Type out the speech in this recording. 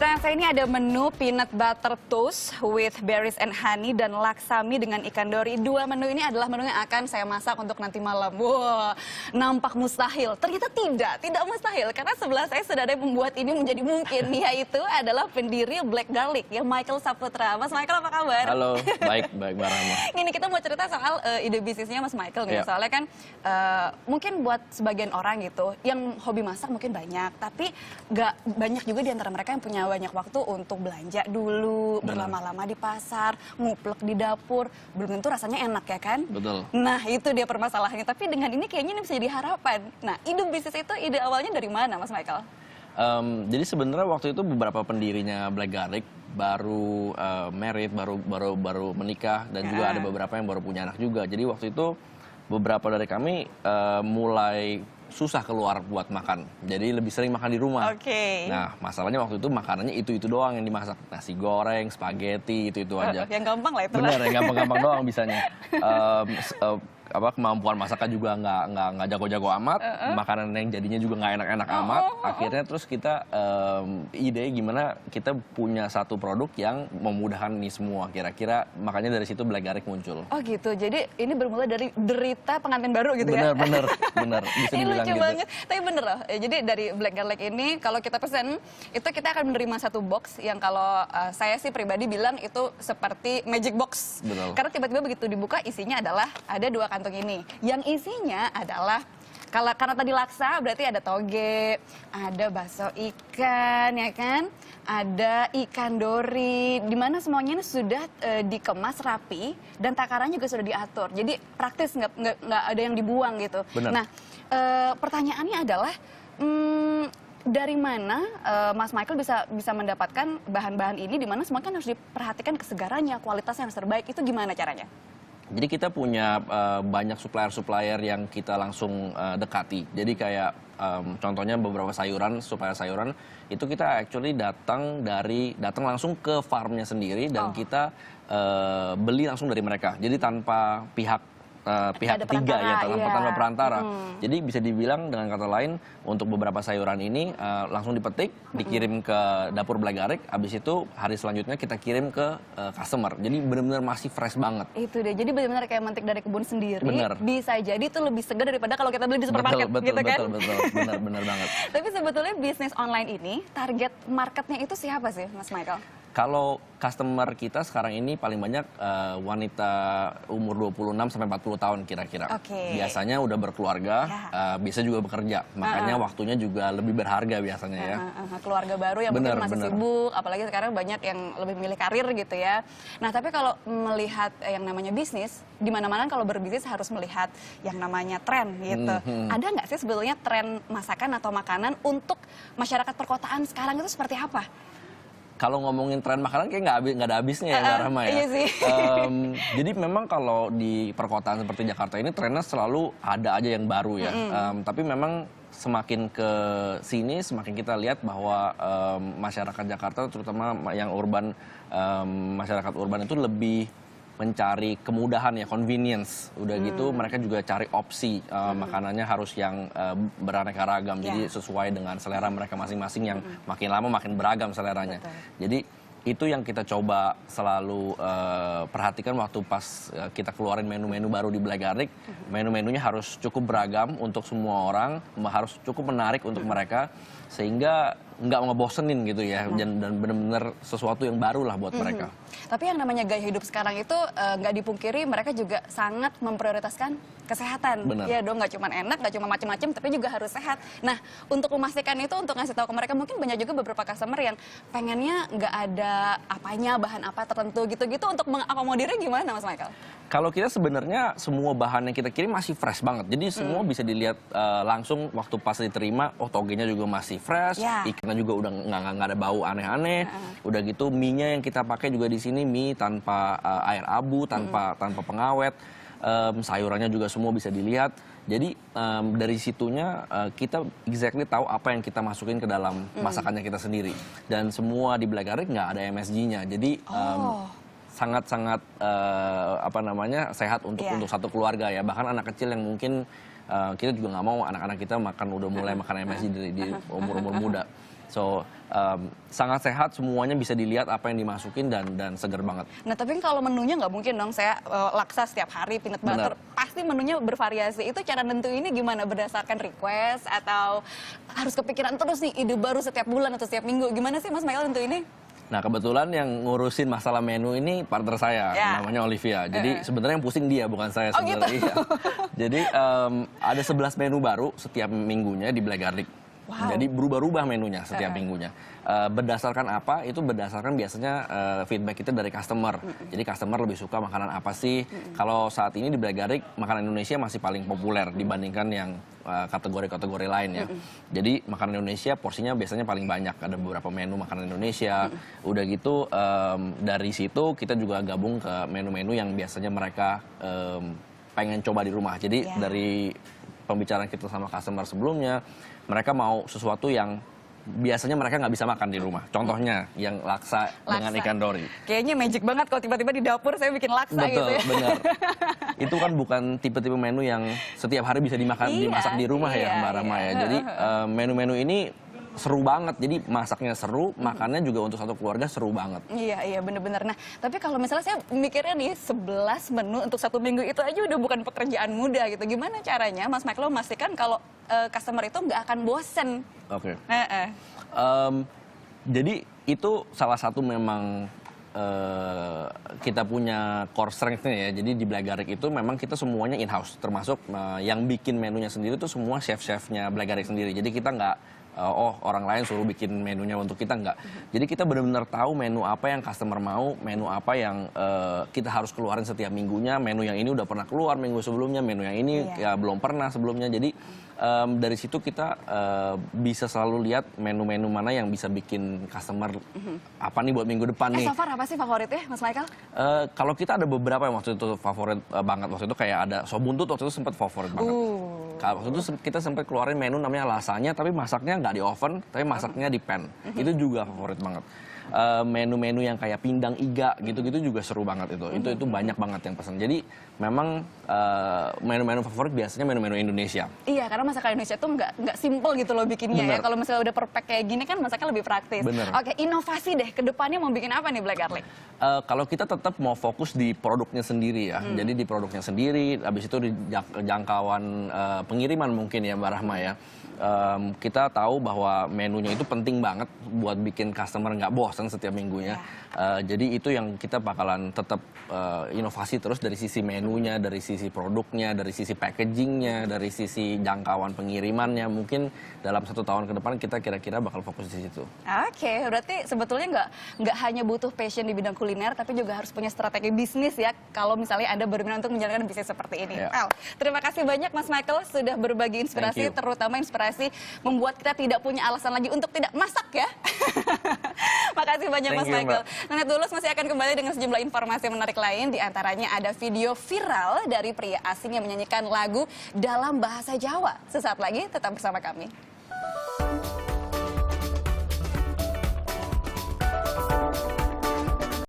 Di tangan saya ini ada menu peanut butter toast with berries and honey dan laksami dengan ikan dori. Dua menu ini adalah menu yang akan saya masak untuk nanti malam. Wah, nampak mustahil. Ternyata tidak mustahil. Karena sebelah saya sudah ada yang membuat ini menjadi mungkin. Yaitu adalah pendiri Black Garlic, ya Michael Saputra. Mas Michael, apa kabar? Halo, baik Mbak Rahma. Ini kita mau cerita soal ide bisnisnya Mas Michael nih. Soalnya kan mungkin buat sebagian orang gitu, yang hobi masak mungkin banyak. Tapi gak banyak juga di antara mereka yang punya banyak waktu untuk belanja dulu, berlama-lama di pasar, nguplek di dapur, belum tentu rasanya enak ya kan? Betul. Nah itu dia permasalahannya, tapi dengan ini kayaknya ini bisa jadi harapan. Nah ide bisnis itu ide awalnya dari mana Mas Michael? Jadi sebenarnya waktu itu beberapa pendirinya Black Garlic baru married, baru menikah, dan juga ada beberapa yang baru punya anak juga. Jadi waktu itu beberapa dari kami mulai susah keluar buat makan, jadi lebih sering makan di rumah. Nah, masalahnya waktu itu makanannya itu doang yang dimasak, nasi goreng, spaghetti, itu aja. Yang gampang lah itu. Bener, yang gampang-gampang doang bisanya. Kemampuan masaknya juga nggak jago-jago amat, makanan yang jadinya juga nggak enak-enak amat. Akhirnya terus kita ide gimana kita punya satu produk yang memudahkan ini semua. Kira-kira makanya dari situ Black Garlic muncul. Oh gitu, jadi ini bermula dari derita pengantin baru gitu ya? Bener, bisa ini dibilang lucu gitu. Banget, tapi bener loh. Jadi dari Black Garlic ini kalau kita pesen, itu kita akan menerima satu box yang kalau saya sih pribadi bilang itu seperti magic box. Betul. Karena tiba-tiba begitu dibuka isinya adalah ada dua kantung ini. Yang isinya adalah karena tadi laksa berarti ada toge, ada bakso ikan, ya kan? Ada ikan dori, di mana semuanya ini sudah dikemas rapi dan takarannya juga sudah diatur. Jadi praktis, nggak ada yang dibuang gitu. Bener. Nah, pertanyaannya adalah dari mana Mas Michael bisa mendapatkan bahan-bahan ini, di mana semua kan harus diperhatikan kesegarannya, kualitasnya harus terbaik. Itu gimana caranya? Jadi kita punya banyak supplier yang kita langsung dekati. Jadi kayak contohnya beberapa supplier sayuran itu kita actually datang langsung ke farmnya sendiri dan kita beli langsung dari mereka. Jadi tanpa pihak ketiga ya, tanpa perantara. Jadi bisa dibilang dengan kata lain untuk beberapa sayuran ini langsung dipetik, dikirim ke dapur Black Garlic, habis itu hari selanjutnya kita kirim ke customer. Jadi benar-benar masih fresh banget. Itu deh, jadi benar-benar kayak metik dari kebun sendiri. Bener. Bisa jadi itu lebih segar daripada kalau kita beli di supermarket, gitu kan? Betul, benar banget. Tapi sebetulnya bisnis online ini target marketnya itu siapa sih, Mas Michael? Kalau customer kita sekarang ini paling banyak wanita umur 26 sampai 40 tahun kira-kira. Biasanya udah berkeluarga, bisa juga bekerja. Makanya waktunya juga lebih berharga biasanya ya. Keluarga baru yang mungkin masih sibuk, apalagi sekarang banyak yang lebih memilih karir gitu ya. Nah, tapi kalau melihat yang namanya bisnis, di mana-mana kalau berbisnis harus melihat yang namanya tren gitu. Ada nggak sih sebetulnya tren masakan atau makanan untuk masyarakat perkotaan sekarang itu seperti apa? Kalau ngomongin tren makanan kayak nggak ada habisnya ya Mbak Rahma ya. Iya sih. Jadi memang kalau di perkotaan seperti Jakarta ini trennya selalu ada aja yang baru ya. Tapi memang semakin ke sini semakin kita lihat bahwa masyarakat Jakarta terutama yang urban, masyarakat urban itu lebih mencari kemudahan ya, convenience. Udah gitu mereka juga cari opsi makanannya harus yang beraneka ragam. Jadi sesuai dengan selera mereka masing-masing yang makin lama makin beragam seleranya. Jadi itu yang kita coba selalu perhatikan waktu pas kita keluarin menu-menu baru di Black Garlic. Menu-menunya harus cukup beragam untuk semua orang, harus cukup menarik untuk mereka sehingga nggak ngebosenin gitu ya, dan benar-benar sesuatu yang baru lah buat mereka. Tapi yang namanya gaya hidup sekarang itu nggak dipungkiri mereka juga sangat memprioritaskan kesehatan. Ya dong, nggak cuma enak, nggak cuma macam-macam, tapi juga harus sehat. Nah, untuk memastikan itu, untuk ngasih tahu ke mereka, mungkin banyak juga beberapa customer yang pengennya nggak ada apanya, bahan apa tertentu gitu-gitu, untuk mengakomodirnya gimana Mas Michael? Kalau kita sebenarnya semua bahan yang kita kirim masih fresh banget. Jadi semua bisa dilihat langsung waktu pas diterima, oh togenya juga masih fresh, ikannya juga udah nggak ada bau aneh-aneh. Udah gitu mie-nya yang kita pakai juga di sini mie tanpa air abu, tanpa pengawet. Sayurannya juga semua bisa dilihat. Jadi dari situnya kita exactly tahu apa yang kita masukin ke dalam masakannya kita sendiri. Dan semua di Black Garlic nggak ada MSG-nya. Jadi sangat-sangat sehat untuk satu keluarga ya. Bahkan anak kecil yang mungkin kita juga nggak mau anak-anak kita udah mulai makan MSG di umur-umur muda. So sangat sehat, semuanya bisa dilihat apa yang dimasukin dan seger banget. Nah, tapi kalau menunya nggak mungkin dong saya laksa setiap hari peanut butter. Benar. Pasti menunya bervariasi. Itu cara nentuinnya gimana? Berdasarkan request atau harus kepikiran terus nih ide baru setiap bulan atau setiap minggu? Gimana sih Mas Michael nentuinnya? Nah, kebetulan yang ngurusin masalah menu ini partner saya, Ya. namanya Olivia. Jadi sebenarnya yang pusing dia, bukan saya Oh, sebenarnya. gitu? Iya. Jadi ada 11 menu baru setiap minggunya di Black Garlic. Wow. Jadi berubah-ubah menunya setiap minggunya. Berdasarkan apa? Itu berdasarkan biasanya feedback kita dari customer. Jadi customer lebih suka makanan apa sih? Kalau saat ini di Black Garlic, makanan Indonesia masih paling populer dibandingkan yang kategori-kategori lain ya. Jadi makanan Indonesia porsinya biasanya paling banyak. Ada beberapa menu makanan Indonesia. Udah gitu dari situ kita juga gabung ke menu-menu yang biasanya mereka pengen coba di rumah. Jadi dari pembicaraan kita sama customer sebelumnya, mereka mau sesuatu yang biasanya mereka nggak bisa makan di rumah. Contohnya yang laksa dengan ikan dori. Kayaknya magic banget kalau tiba-tiba di dapur saya bikin laksa Betul, gitu ya. benar. Itu kan bukan tipe-tipe menu yang setiap hari bisa dimakan, Iya, dimasak di rumah iya, ya Mbak Rama iya. ya. Jadi menu-menu ini seru banget. Jadi masaknya seru, makannya juga untuk satu keluarga seru banget. Iya, bener-bener. Nah, tapi kalau misalnya saya mikirnya nih 11 menu untuk satu minggu itu aja udah bukan pekerjaan mudah gitu. Gimana caranya Mas Michael memastikan kalau customer itu nggak akan bosen? Oke. Jadi itu salah satu memang kita punya core strength-nya ya. Jadi di Black Garlic itu memang kita semuanya in-house. Termasuk yang bikin menunya sendiri itu semua chef-chefnya Black Garlic sendiri. Jadi kita nggak orang lain suruh bikin menunya untuk kita, nggak. Jadi kita benar-benar tahu menu apa yang customer mau, menu apa yang kita harus keluarin setiap minggunya. Menu yang ini udah pernah keluar minggu sebelumnya, menu yang ini ya belum pernah sebelumnya. Jadi dari situ kita bisa selalu lihat menu-menu mana yang bisa bikin customer apa nih buat minggu depan nih. So far apa sih favoritnya Mas Michael? Kalau kita ada beberapa yang waktu itu favorit banget. Waktu itu kayak ada sop buntut, waktu itu sempat favorit banget. Waktu itu kita sempat keluarin menu namanya lasanya, tapi masaknya nggak di oven, tapi masaknya di pan. Itu juga favorit banget. Menu-menu yang kayak pindang iga gitu-gitu juga seru banget itu. Itu banyak banget yang pesan. Jadi memang menu-menu favorit biasanya menu-menu Indonesia. Iya, karena masakan Indonesia tuh nggak simple gitu loh bikinnya ya. Bener. Kalau misalnya udah perfect kayak gini kan masaknya lebih praktis. Bener. Oke, inovasi deh. Kedepannya mau bikin apa nih Black Garlic? Kalau kita tetap mau fokus di produknya sendiri ya. Jadi di produknya sendiri, habis itu di jangkauan pengiriman mungkin ya Mbak Rahma ya. Kita tahu bahwa menunya itu penting banget buat bikin customer nggak bosan setiap minggunya. Jadi itu yang kita bakalan tetap inovasi terus dari sisi menunya, dari sisi produknya, dari sisi packagingnya, dari sisi jangkauan pengirimannya. Mungkin dalam 1 tahun ke depan kita kira-kira bakal fokus di situ. Oke, berarti sebetulnya nggak hanya butuh passion di bidang kuliner, tapi juga harus punya strategi bisnis ya. Kalau misalnya Anda berminat untuk menjalankan bisnis seperti ini. Ya. Well, terima kasih banyak Mas Michael sudah berbagi inspirasi, Thank you. terutama inspirasi membuat kita tidak punya alasan lagi untuk tidak masak ya. Makasih banyak Thank Mas you, Michael. Mbak. Nenek Tulus masih akan kembali dengan sejumlah informasi menarik lain. Di antaranya ada video viral dari pria asing yang menyanyikan lagu dalam bahasa Jawa. Sesaat lagi tetap bersama kami.